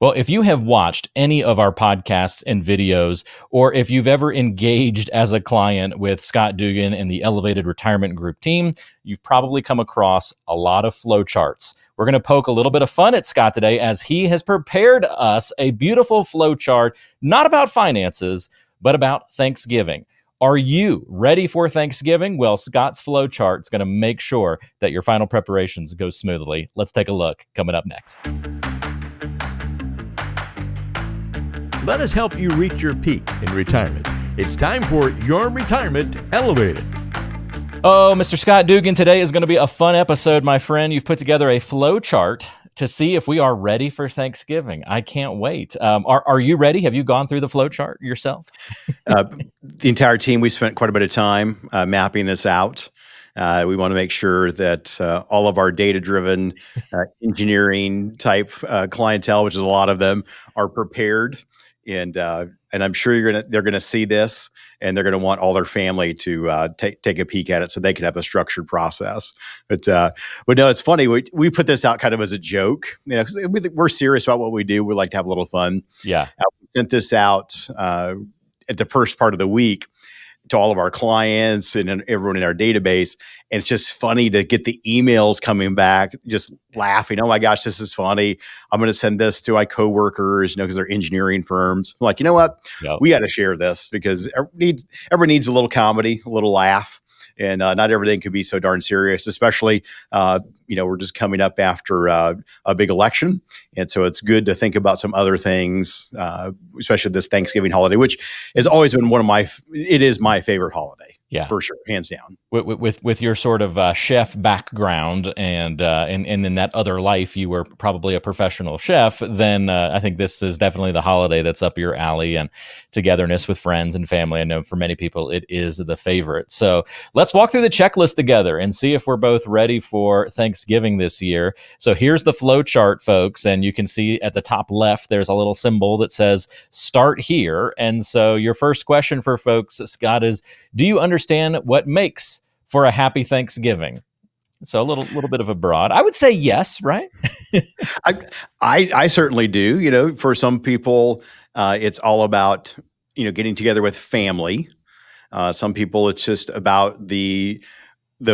Well, if you have watched any of our podcasts and videos, or if you've ever engaged as a client with Scott Dougan and the Elevated Retirement Group team, you've probably come across a lot of flowcharts. We're going to poke a little bit of fun at Scott today as he has prepared us a beautiful flowchart, not about finances, but about Thanksgiving. Are you ready for Thanksgiving? Well, Scott's flowchart is going to make sure that your final preparations go smoothly. Let's take a look coming up next. Let us help you reach your peak in retirement. It's time for Your Retirement Elevated. Oh, Mr. Scott Dougan, today is going to be a fun episode, my friend. You've put together a flow chart to see if we are ready for Thanksgiving. I can't wait. Are you ready? Have you gone through the flow chart yourself? The entire team, we spent quite a bit of time mapping this out. We want to make sure that all of our data-driven engineering type clientele, which is a lot of them, are prepared. And I'm sure they're gonna see this, and they're gonna want all their family to take a peek at it, so they can have a structured process. But no, it's funny. We put this out kind of as a joke, 'cause we're serious about what we do. We like to have a little fun. Yeah. We sent this out at the first part of the week to all of our clients and everyone in our database. And it's just funny to get the emails coming back, just laughing. Oh my gosh, this is funny. I'm going to send this to my coworkers, because they're engineering firms. I'm like, you know what? Yep. We got to share this because everybody needs a little comedy, a little laugh. And not everything can be so darn serious, especially, we're just coming up after a big election. And so it's good to think about some other things, especially this Thanksgiving holiday, which has always been it is my favorite holiday. Yeah, for sure, hands down. With your sort of chef background and in that other life, you were probably a professional chef. Then I think this is definitely the holiday that's up your alley, and togetherness with friends and family. I know for many people it is the favorite. So let's walk through the checklist together and see if we're both ready for Thanksgiving this year. So here's the flow chart, folks, and you can see at the top left there's a little symbol that says "Start Here." And so your first question for folks, Scott, is: do you understand what makes for a happy Thanksgiving? So a little bit of a broad. I would say yes, right? I certainly do. For some people, it's all about getting together with family. Some people, it's just about the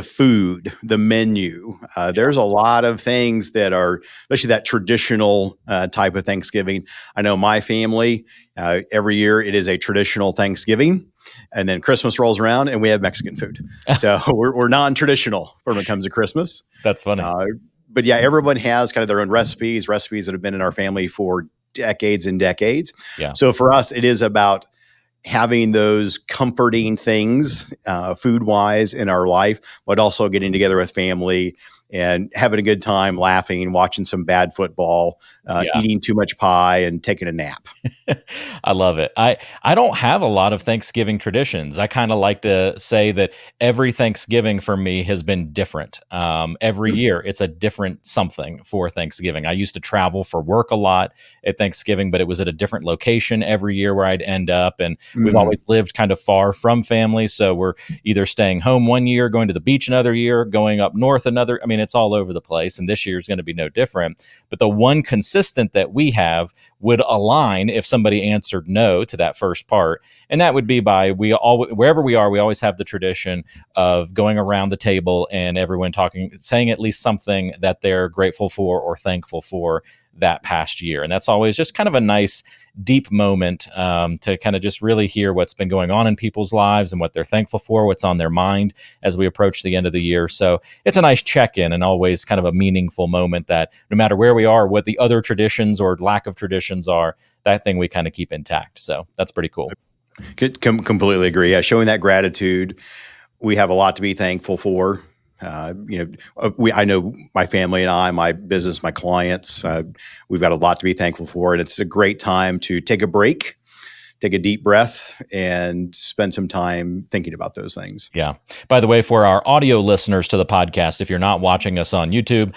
food, the menu. There's a lot of things that are, especially that traditional type of Thanksgiving. I know my family, every year it is a traditional Thanksgiving. And then Christmas rolls around and we have Mexican food. So we're non-traditional when it comes to Christmas. That's funny. But yeah, everyone has kind of their own recipes that have been in our family for decades and decades. Yeah. So for us, it is about having those comforting things food-wise in our life, but also getting together with family and having a good time, laughing, watching some bad football, eating too much pie, and taking a nap. I love it. I don't have a lot of Thanksgiving traditions. I kind of like to say that every Thanksgiving for me has been different. Every year, it's a different something for Thanksgiving. I used to travel for work a lot at Thanksgiving, but it was at a different location every year where I'd end up. And we've always lived kind of far from family. So we're either staying home one year, going to the beach another year, going up north another. I mean, it's all over the place. And this year is going to be no different. But the one consistent that we have would align if somebody answered no to that first part. And that would be wherever we are, we always have the tradition of going around the table and everyone saying at least something that they're grateful for or thankful for that past year. And that's always just kind of a nice, deep moment to kind of just really hear what's been going on in people's lives and what they're thankful for, what's on their mind as we approach the end of the year. So it's a nice check-in and always kind of a meaningful moment that no matter where we are, what the other traditions or lack of traditions are, that thing we kind of keep intact. So that's pretty cool. Completely agree. Yeah, showing that gratitude. We have a lot to be thankful for. I know my family and I, my business, my clients, we've got a lot to be thankful for. And it's a great time to take a break, take a deep breath and spend some time thinking about those things. Yeah. By the way, for our audio listeners to the podcast, if you're not watching us on YouTube,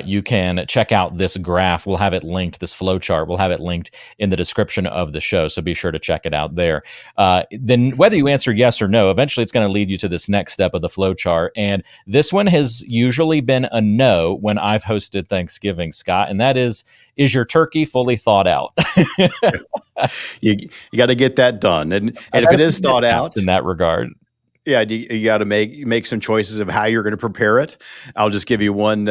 you can check out this graph. We'll have it linked, this flow chart. We'll have it linked in the description of the show. So be sure to check it out there. Then whether you answer yes or no, eventually it's going to lead you to this next step of the flow chart. And this one has usually been a no when I've hosted Thanksgiving, Scott. And that is your turkey fully thought out? You got to get that done. And if it is thought out in that regard. Yeah, you got to make some choices of how you're going to prepare it. I'll just give you one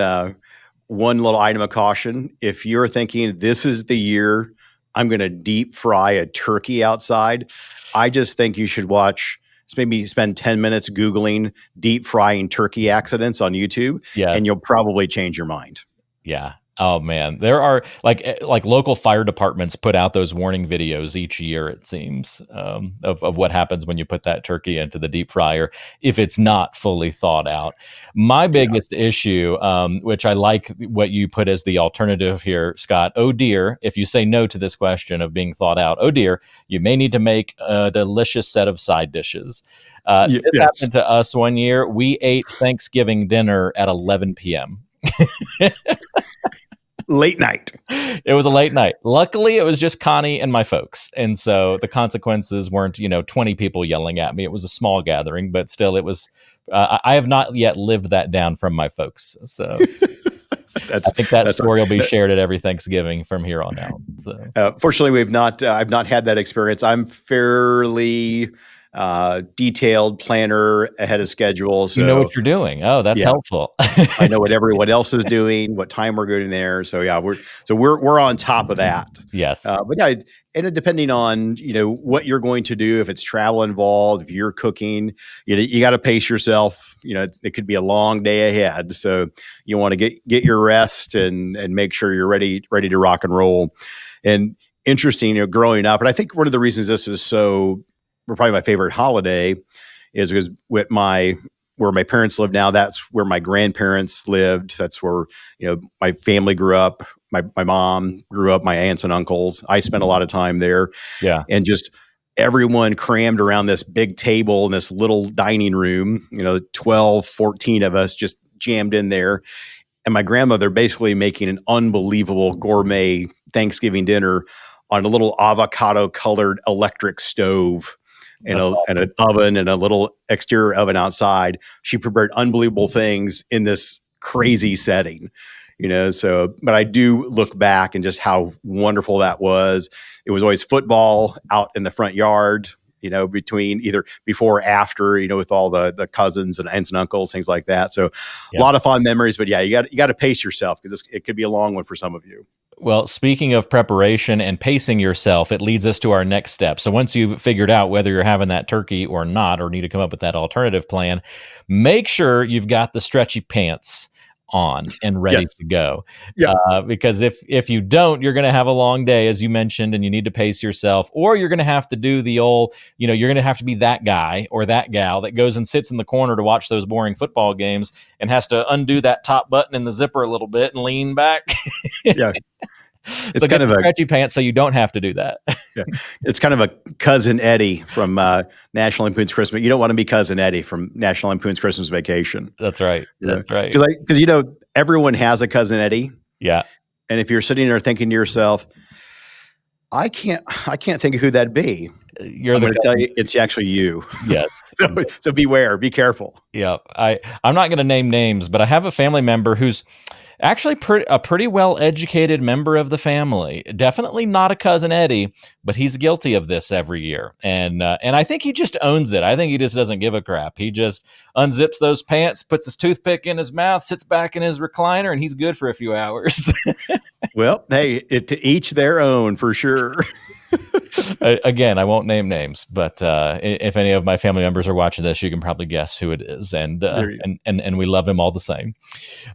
little item of caution. If you're thinking this is the year I'm going to deep fry a turkey outside, I just think you should maybe spend 10 minutes Googling deep frying turkey accidents on YouTube, and you'll probably change your mind. Yeah. Oh man, there are like local fire departments put out those warning videos each year, it seems, of what happens when you put that turkey into the deep fryer if it's not fully thawed out. My biggest issue, which I like what you put as the alternative here, Scott. Oh dear, if you say no to this question of being thawed out, oh dear, you may need to make a delicious set of side dishes. This happened to us one year. We ate Thanksgiving dinner at 11 p.m. Late night. It was a late night. Luckily, it was just Connie and my folks. And so the consequences weren't, 20 people yelling at me. It was a small gathering, but still it was, I have not yet lived that down from my folks. So I think that story will be shared at every Thanksgiving from here on out. So fortunately, I've not had that experience. I'm fairly detailed planner ahead of schedule. So you know what you're doing. Oh, that's helpful. I know what everyone else is doing, what time we're going there. So yeah, we're on top of that. Yes. But yeah, and depending on, what you're going to do, if it's travel involved, if you're cooking, you got to pace yourself. It could be a long day ahead. So you want to get your rest and make sure you're ready to rock and roll. And interesting, growing up, and I think one of the reasons this is probably my favorite holiday is because where my parents live now, that's where my grandparents lived. That's where, my family grew up. My mom grew up, my aunts and uncles. I spent a lot of time there. Yeah. And just everyone crammed around this big table in this little dining room, 12, 14 of us just jammed in there. And my grandmother basically making an unbelievable gourmet Thanksgiving dinner on a little avocado colored electric stove. And an oven and a little exterior oven outside. She prepared unbelievable things in this crazy setting, but I do look back and just how wonderful that was. It was always football out in the front yard, between either before or after, with all the cousins and aunts and uncles, things like that. So a lot of fond memories, but yeah, you got to pace yourself because it could be a long one for some of you. Well, speaking of preparation and pacing yourself, it leads us to our next step. So once you've figured out whether you're having that turkey or not, or need to come up with that alternative plan, make sure you've got the stretchy pants on and ready to go. Yeah. Because if you don't, you're going to have a long day, as you mentioned, and you need to pace yourself, or you're going to have to do the old, you're going to have to be that guy or that gal that goes and sits in the corner to watch those boring football games and has to undo that top button in the zipper a little bit and lean back. Yeah. It's kind of a stretchy pants, so you don't have to do that. Yeah. It's kind of a Cousin Eddie from National Lampoon's Christmas. You don't want to be Cousin Eddie from National Lampoon's Christmas Vacation. That's right. That's right. Because everyone has a Cousin Eddie. Yeah. And if you're sitting there thinking to yourself, I can't think of who that'd be. I'm going to tell you, it's actually you. Yes. So beware, be careful. Yeah. I'm not going to name names, but I have a family member who's actually a pretty well-educated member of the family. Definitely not a Cousin Eddie, but he's guilty of this every year. And I think he just owns it. I think he just doesn't give a crap. He just unzips those pants, puts his toothpick in his mouth, sits back in his recliner, and he's good for a few hours. Well, hey, to each their own for sure. Again, I won't name names, but if any of my family members are watching this, you can probably guess who it is, and we love him all the same.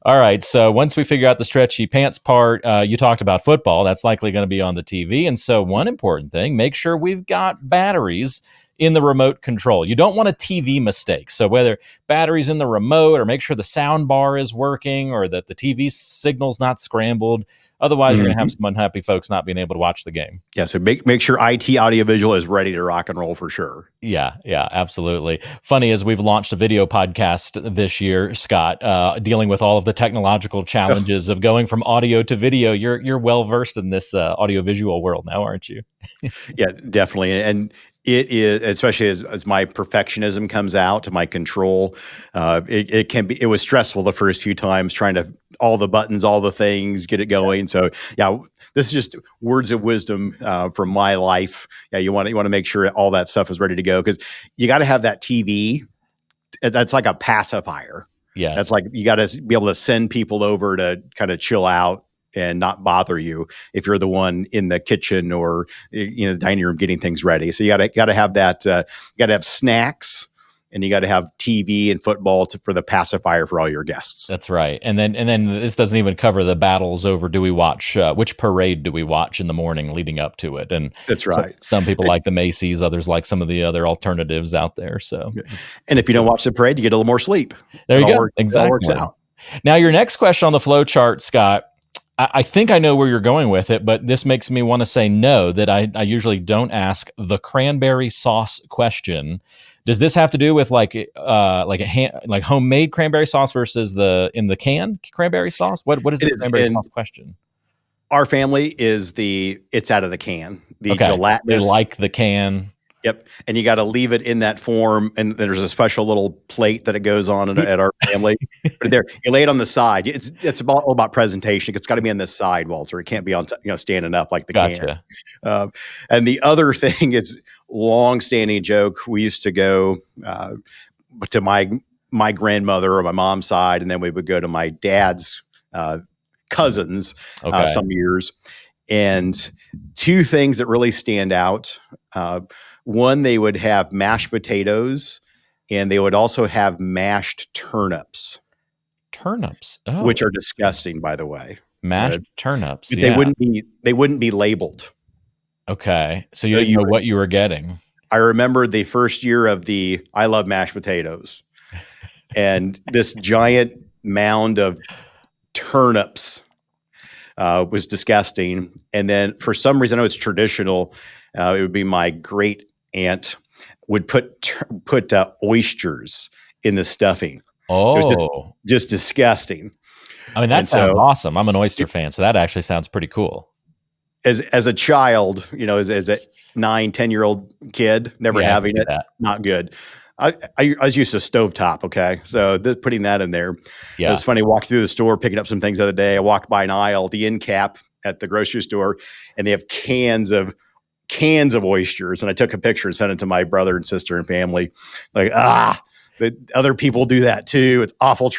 All right, so once we figure out the stretchy pants part, you talked about football. That's likely going to be on the TV, and so one important thing: make sure we've got batteries in the remote control. You don't want a TV mistake. So whether batteries in the remote, or make sure the sound bar is working, or that the TV signal's not scrambled. Otherwise, you're going to have some unhappy folks not being able to watch the game. Yeah, so make sure IT audiovisual is ready to rock and roll for sure. Yeah, absolutely. Funny, as we've launched a video podcast this year, Scott, dealing with all of the technological challenges of going from audio to video. You're well versed in this audiovisual world now, aren't you? Yeah, definitely. And it is, especially as my perfectionism comes out to my control, it was stressful the first few times trying to all the buttons, all the things, get it going. So yeah, this is just words of wisdom from my life. Yeah, you want to make sure all that stuff is ready to go, because you got to have that TV. That's like a pacifier. Yes, that's like you got to be able to send people over to kind of chill out and not bother you if you're the one in the kitchen or the dining room getting things ready. So you got to have that. You got to have snacks, and you got to have TV and football for the pacifier for all your guests. That's right. And then this doesn't even cover the battles over which parade do we watch in the morning leading up to it. And that's right. Some people like the Macy's, others like some of the other alternatives out there. So, and if you don't watch the parade, you get a little more sleep. There you go. Exactly. It works out. Now, your next question on the flow chart, Scott, I think I know where you're going with it, but this makes me want to say no, that I usually don't ask the cranberry sauce question. Does this have to do with like homemade cranberry sauce versus in the can cranberry sauce? What is the cranberry sauce question? Our family is it's out of the can. The gelatinous. They like the can. Yep. And you got to leave it in that form. And there's a special little plate that it goes on at our family. But there, you lay it on the side. It's all about presentation. It's got to be on this side, Walter. It can't be on, standing up like the can. And the other thing, it's long-standing joke. We used to go to my grandmother or my mom's side, and then we would go to my dad's cousins some years. And two things that really stand out. One, they would have mashed potatoes, and they would also have mashed turnips. Turnips, which are disgusting, by the way. Mashed turnips. They wouldn't be labeled. Okay, so you didn't know what you were getting. I remember the first year of I love mashed potatoes, and this giant mound of turnips was disgusting. And then for some reason, I know it's traditional. It would be my great aunt would put oysters in the stuffing. Oh, it was just disgusting. I mean, that sounds awesome. I'm an oyster fan, so that actually sounds pretty cool. As a child, as a 9-10-year-old kid, never having it, not good. I was used to stovetop. Okay. So putting that in there. Yeah. It was funny. Walked through the store, picking up some things the other day. I walked by an aisle, the end cap at the grocery store, and they have cans of oysters. And I took a picture and sent it to my brother and sister and family. Like, the other people do that too. It's awful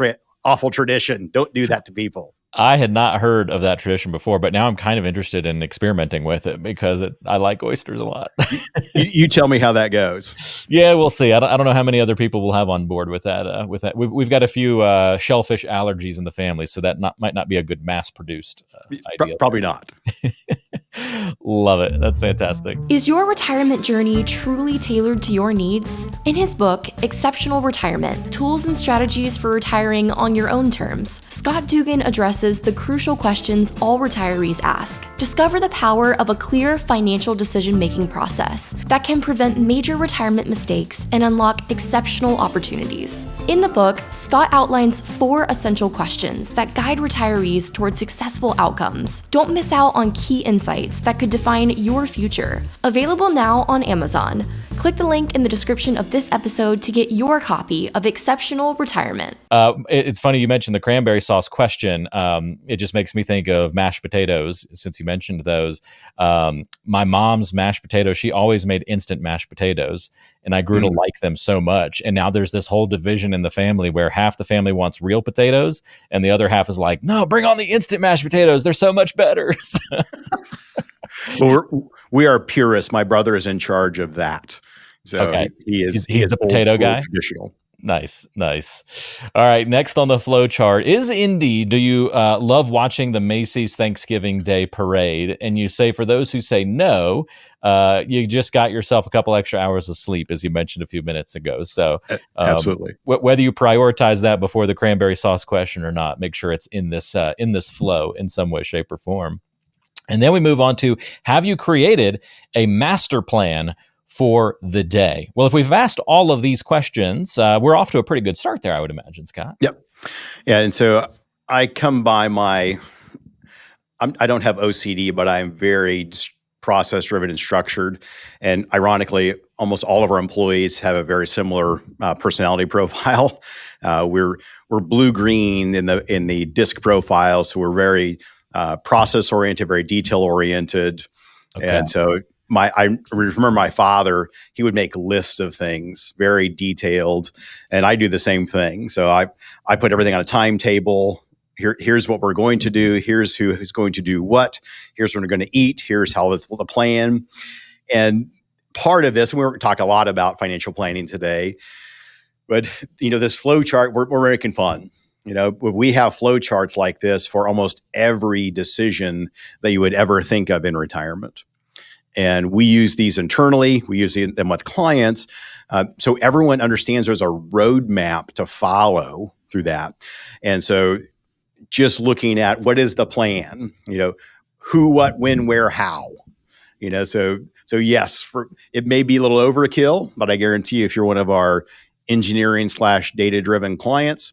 tradition. Don't do that to people. I had not heard of that tradition before, but now I'm kind of interested in experimenting with it because I like oysters a lot. you tell me how that goes. Yeah, we'll see. I don't know how many other people will have on board with that. We've got a few shellfish allergies in the family, so that might not be a good mass-produced idea. Probably not. Love it. That's fantastic. Is your retirement journey truly tailored to your needs? In his book, Exceptional Retirement: Tools and Strategies for Retiring on Your Own Terms, Scott Dougan addresses the crucial questions all retirees ask. Discover the power of a clear financial decision-making process that can prevent major retirement mistakes and unlock exceptional opportunities. In the book, Scott outlines 4 essential questions that guide retirees toward successful outcomes. Don't miss out on key insights that could define your future. Available now on Amazon. Click the link in the description of this episode to get your copy of Exceptional Retirement. It's funny you mentioned the cranberry sauce question. It just makes me think of mashed potatoes, since you mentioned those. My mom's mashed potatoes, she always made instant mashed potatoes, and I grew to like them so much. And now there's this whole division in the family where half the family wants real potatoes, and the other half is like, no, bring on the instant mashed potatoes. They're so much better. Well, we are purists. My brother is in charge of that. So okay. he's the potato guy. Traditional. Nice, nice. All right, next on the flow chart is Indy. Do you love watching the Macy's Thanksgiving Day Parade? And you say, for those who say no, you just got yourself a couple extra hours of sleep, as you mentioned a few minutes ago. So Absolutely. whether you prioritize that before the cranberry sauce question or not, make sure it's in this flow in some way, shape, or form. And then we move on to, have you created a master plan for the day? Well, if we've asked all of these questions, we're off to a pretty good start there, I would imagine, Scott. Yep. Yeah. And so I come by I don't have OCD, but I'm very process driven and structured. And ironically, almost all of our employees have a very similar personality profile. We're blue green in the disc profile, so we're very process oriented, very detail oriented. Okay. And so I remember my father, he would make lists of things, very detailed, and I do the same thing. So I put everything on a timetable. Here's what we're going to do. Here's who's going to do what. Here's what we're going to eat. Here's how the plan. And part of this, we're talking a lot about financial planning today, but this flow chart, we're making fun. We have flow charts like this for almost every decision that you would ever think of in retirement. And we use these internally. We use them with clients. So everyone understands there's a roadmap to follow through that. And so just looking at what is the plan, who, what, when, where, how, so yes, it may be a little overkill, but I guarantee you, if you're one of our engineering/data driven clients,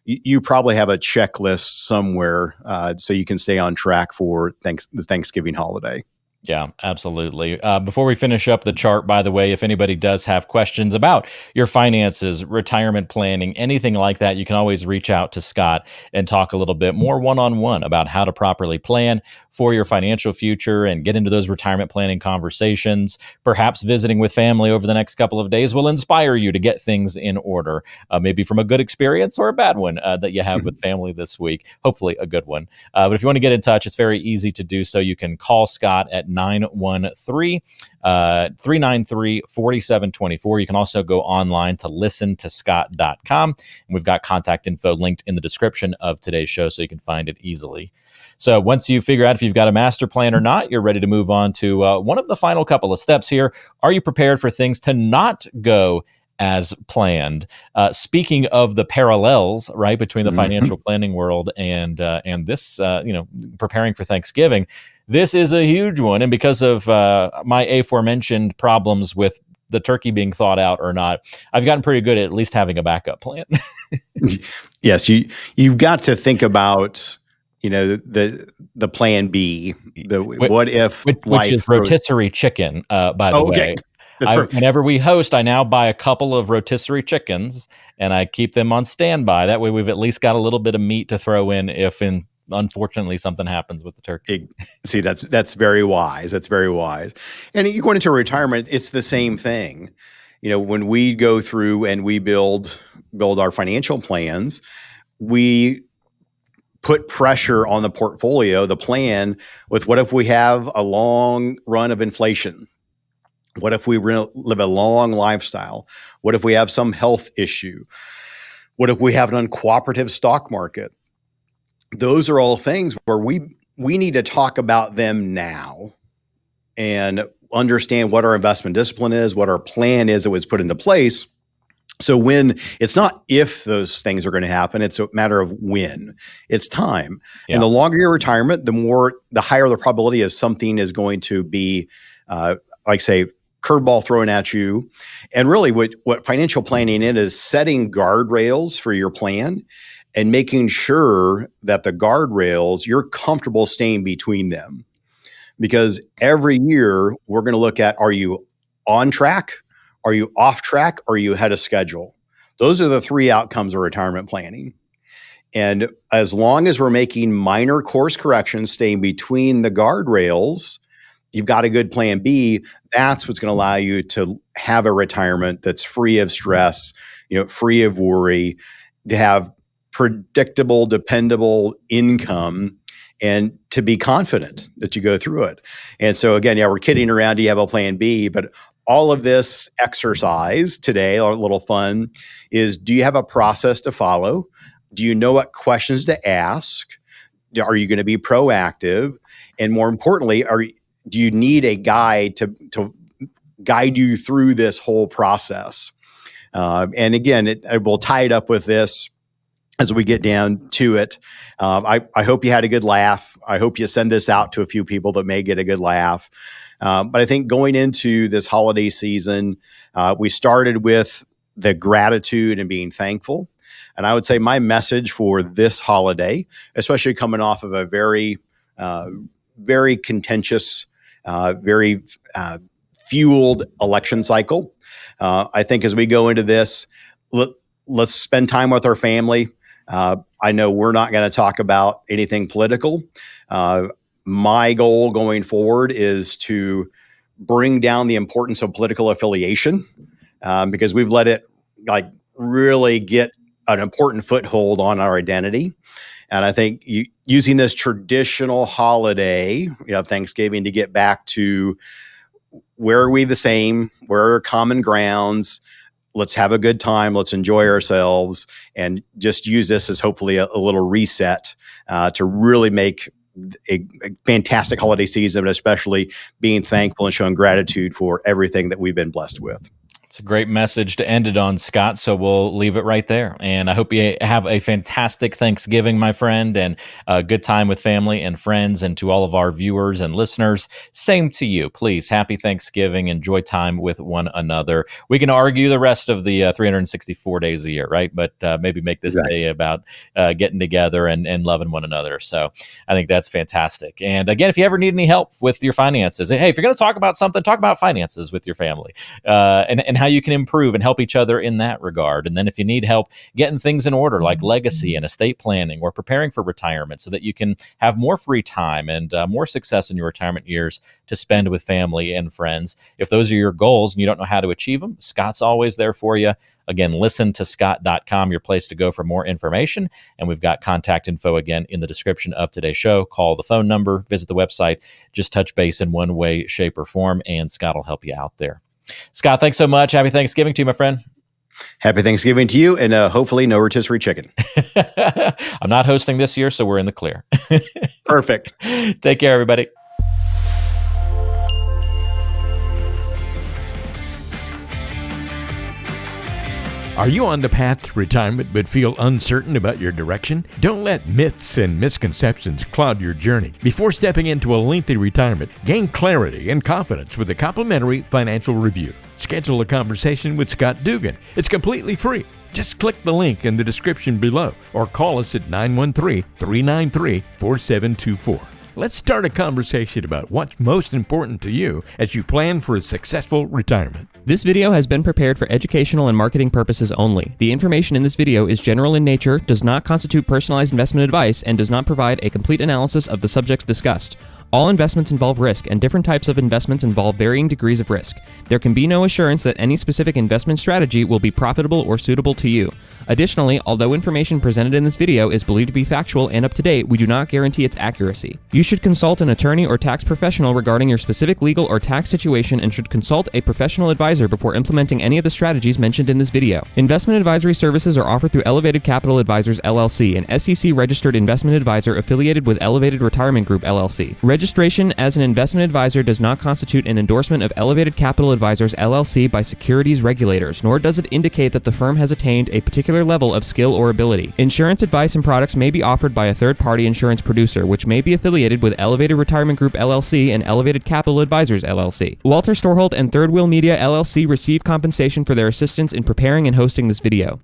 you probably have a checklist somewhere so you can stay on track for the Thanksgiving holiday. Yeah, absolutely. Before we finish up the chart, by the way, if anybody does have questions about your finances, retirement planning, anything like that, you can always reach out to Scott and talk a little bit more one-on-one about how to properly plan for your financial future and get into those retirement planning conversations. Perhaps visiting with family over the next couple of days will inspire you to get things in order, maybe from a good experience or a bad one that you have with family this week. Hopefully a good one. But if you want to get in touch, it's very easy to do so. You can call Scott at 913-393-4724. You can also go online to listentoscott.com. And we've got contact info linked in the description of today's show, so you can find it easily. So once you figure out if you've got a master plan or not, you're ready to move on to one of the final couple of steps here. Are you prepared for things to not go as planned? Speaking of the parallels, right, between the financial planning world and this, preparing for Thanksgiving, this is a huge one. And because of my aforementioned problems with the turkey being thawed out or not, I've gotten pretty good at least having a backup plan. Yes, you've got to think about the plan B, what if which is rotisserie chicken, by the way. Whenever we host, I now buy a couple of rotisserie chickens and I keep them on standby. That way we've at least got a little bit of meat to throw in if unfortunately something happens with the turkey. See, that's very wise. That's very wise. And you go into retirement, it's the same thing. When we go through and we build our financial plans, we put pressure on the portfolio, the plan, with what if we have a long run of inflation? What if we live a long lifestyle? What if we have some health issue? What if we have an uncooperative stock market? Those are all things where we need to talk about them now and understand what our investment discipline is, what our plan is that was put into place. So when it's not if those things are going to happen, it's a matter of when. It's time. Yeah. And the longer your retirement, the higher the probability of something is going to be, curveball thrown at you. And really what financial planning is setting guardrails for your plan and making sure that the guardrails, you're comfortable staying between them. Because every year we're going to look at, are you on track? Are you off track? Or are you ahead of schedule? Those are the three outcomes of retirement planning. And as long as we're making minor course corrections, staying between the guardrails, you've got a good plan B. That's what's going to allow you to have a retirement that's free of stress, free of worry, to have predictable, dependable income, and to be confident that you go through it. And so again, we're kidding around. Do you have a plan B? But all of this exercise today, a little fun, is do you have a process to follow? Do you know what questions to ask? Are you going to be proactive? And more importantly, do you need a guide to guide you through this whole process? And again, I will tie it up with this as we get down to it. I hope you had a good laugh. I hope you send this out to a few people that may get a good laugh. But I think going into this holiday season, we started with the gratitude and being thankful. And I would say my message for this holiday, especially coming off of a very, very contentious, very fueled election cycle, I think as we go into this, let's spend time with our family. I know we're not going to talk about anything political. My goal going forward is to bring down the importance of political affiliation, because we've let it really get an important foothold on our identity. And I think using this traditional holiday, Thanksgiving, to get back to where are we the same, where are common grounds, let's have a good time, let's enjoy ourselves, and just use this as hopefully a little reset to really make a fantastic holiday season, but especially being thankful and showing gratitude for everything that we've been blessed with. It's a great message to end it on, Scott, so we'll leave it right there. And I hope you have a fantastic Thanksgiving, my friend, and a good time with family and friends. And to all of our viewers and listeners, same to you. Please, happy Thanksgiving. Enjoy time with one another. We can argue the rest of the 364 days a year, right? But maybe make this day about getting together and loving one another. So I think that's fantastic. And again, if you ever need any help with your finances, hey, if you're going to talk about something, talk about finances with your family. And how you can improve and help each other in that regard. And then if you need help getting things in order, like legacy and estate planning or preparing for retirement so that you can have more free time and more success in your retirement years to spend with family and friends. If those are your goals and you don't know how to achieve them, Scott's always there for you. Again, listen to scott.com, your place to go for more information. And we've got contact info again in the description of today's show. Call the phone number, visit the website, just touch base in one way, shape, or form, and Scott will help you out there. Scott, thanks so much. Happy Thanksgiving to you, my friend. Happy Thanksgiving to you, and hopefully no rotisserie chicken. I'm not hosting this year, so we're in the clear. Perfect. Take care, everybody. Are you on the path to retirement but feel uncertain about your direction? Don't let myths and misconceptions cloud your journey. Before stepping into a lengthy retirement, gain clarity and confidence with a complimentary financial review. Schedule a conversation with Scott Dougan. It's completely free. Just click the link in the description below or call us at 913-393-4724. Let's start a conversation about what's most important to you as you plan for a successful retirement. This video has been prepared for educational and marketing purposes only. The information in this video is general in nature, does not constitute personalized investment advice, and does not provide a complete analysis of the subjects discussed. All investments involve risk, and different types of investments involve varying degrees of risk. There can be no assurance that any specific investment strategy will be profitable or suitable to you. Additionally, although information presented in this video is believed to be factual and up to date, we do not guarantee its accuracy. You should consult an attorney or tax professional regarding your specific legal or tax situation and should consult a professional advisor before implementing any of the strategies mentioned in this video. Investment advisory services are offered through Elevated Capital Advisors LLC, an SEC-registered investment advisor affiliated with Elevated Retirement Group LLC. Registration as an investment advisor does not constitute an endorsement of Elevated Capital Advisors LLC by securities regulators, nor does it indicate that the firm has attained a particular level of skill or ability. Insurance advice and products may be offered by a third-party insurance producer, which may be affiliated with Elevated Retirement Group LLC and Elevated Capital Advisors LLC. Walter Storholt and Third Wheel Media LLC receive compensation for their assistance in preparing and hosting this video.